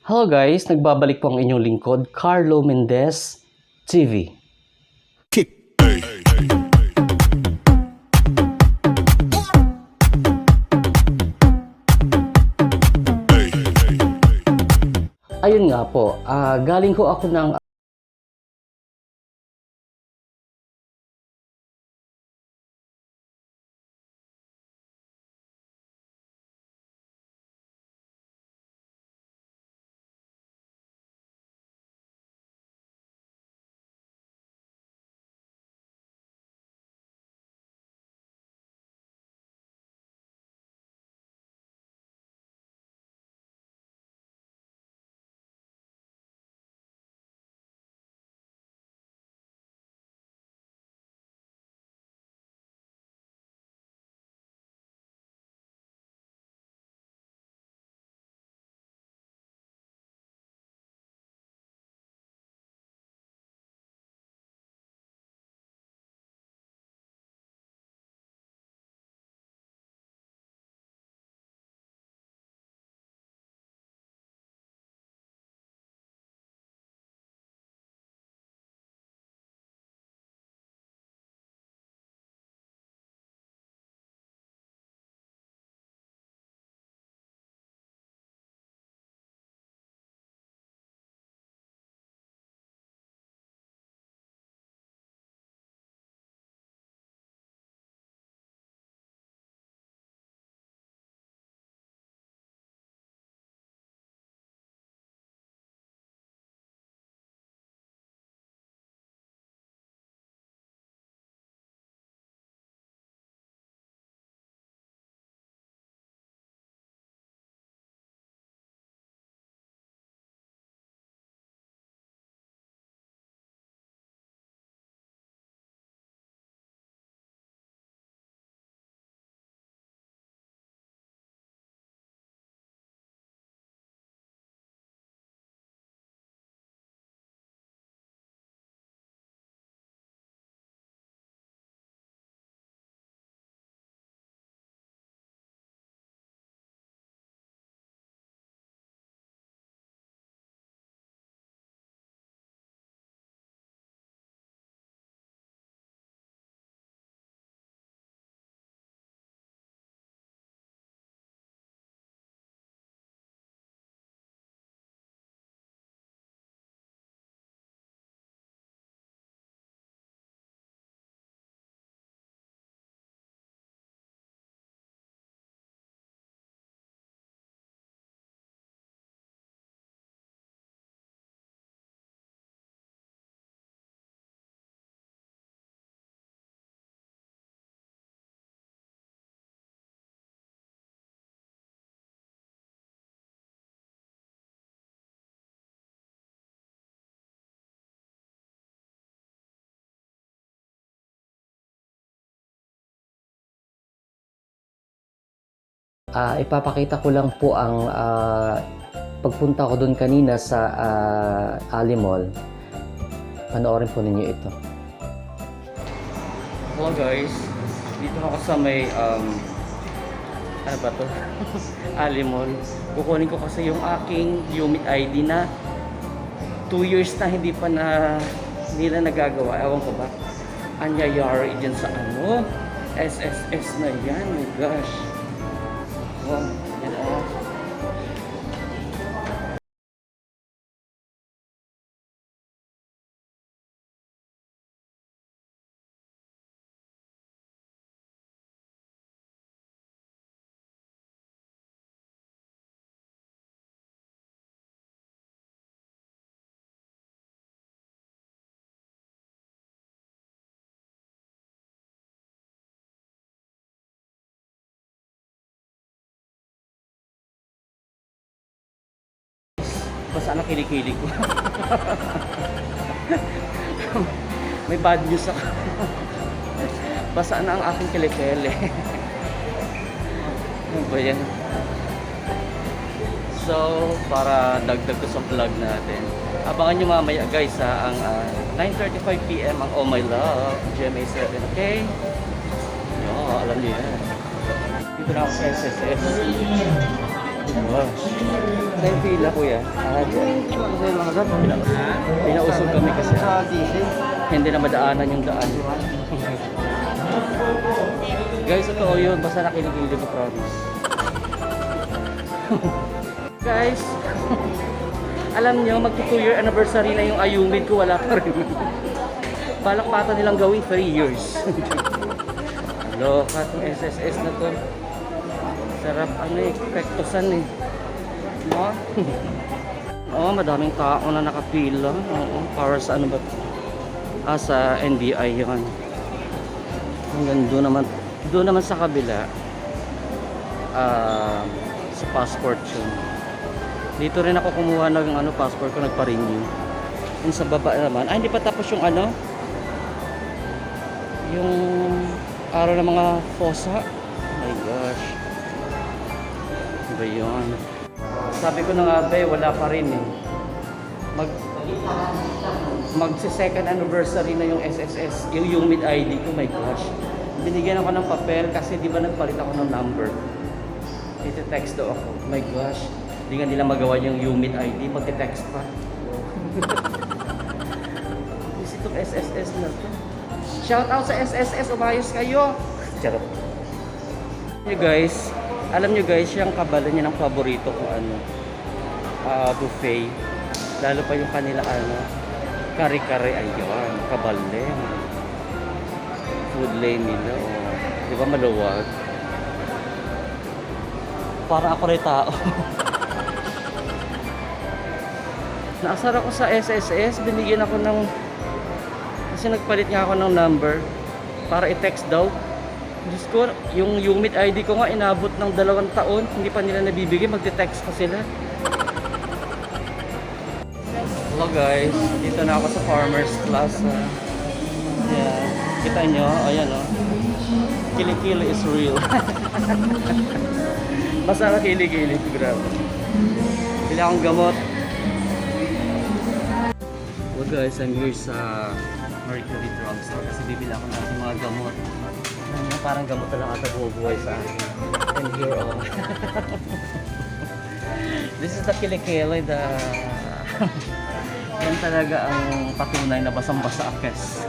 Hello guys, nagbabalik po ang inyong lingkod, Carlo Mendez TV. Ayun nga po, galing ko ako ng ipapakita ko lang po ang pagpunta ko doon kanina sa Ali Mall. Panoorin po ninyo ito. Hello guys, dito ako sa may ano ba to? Ali Mall. Kukunin ko kasi yung aking Umit ID na 2 years na hindi pa nila nagagawa. Ewan ko ba? Anyayari dyan sa ano? SSS na yan. Oh my gosh. Wow, yan oh. Basta na kilikili ko. May bad news ako. Basta na ang aking kilikili. Ano ba yan? So, para dagdag ko sa vlog natin. Abangan nyo mamaya guys ang 9:35 PM ang Oh My Love, GMA7, okay? Yo, alam niyo yan. Dito na ako sa SSS. Gosh. Sa yung pila kuya. Pinausog kami kasi hindi na madaanan yung daan. Guys, totoo yun. Basta nakiligili ko, promise. Guys, alam nyo, magto 2-year anniversary na yung Ayumid ko, wala pa rin. Balak pa ata nilang gawin 3 years. Loka itong SSS na to. Sarap ano eh, pektosan eh. No? Oo, madaming tao na nakapila. Oo, para sa ano ba ito? Sa NBI yun. Hanggang doon naman sa kabila. Sa passport yun. Dito rin ako kumuha ng passport ko, nagpa-renew. Yung sa baba naman, hindi pa tapos yung yung araw ng mga fossa. Oh my gosh. Ano ba yun? Sabi ko na nga ba, wala pa rin eh. Magsi-second anniversary na yung SSS, yung UMID ID ko, my gosh. Binigyan ako ng papel kasi di ba nagpalit ako ng number. Iti-text daw ako. My gosh. Hindi nga nila magawa yung UMID ID, magti-text pa. Is itong SSS na to? Shout out sa SSS, umayos kayo! Charot. Alam nyo guys, yung kabalan niya ng paborito ko buffet. Lalo pa yung kanila kare-kare, ayun, kabalin. Food lane nila, oh. Di ba maluwag? Para ako rin tao. Naasar ako sa SSS, binigyan ako ng kasi nagpalit nga ako ng number para i-text daw. Diyos ko, yung UMID ID ko nga inabot ng 2 taon, hindi pa nila nabibigay, magte-text pa sila. Hello guys, dito na ako sa Farmers Plaza. Yeah, kita nyo, ayan o. Kilikili is real. Basta na kilikili, grabe. Bili akong gamot. Well guys, I'm here sa Mercury Drugstore kasi bibili ako ng mga gamot. Parang gamot na lang ata buhay sa akin. And here, oh. This is the kilikili, yan talaga ang patunay na basang-basa akes.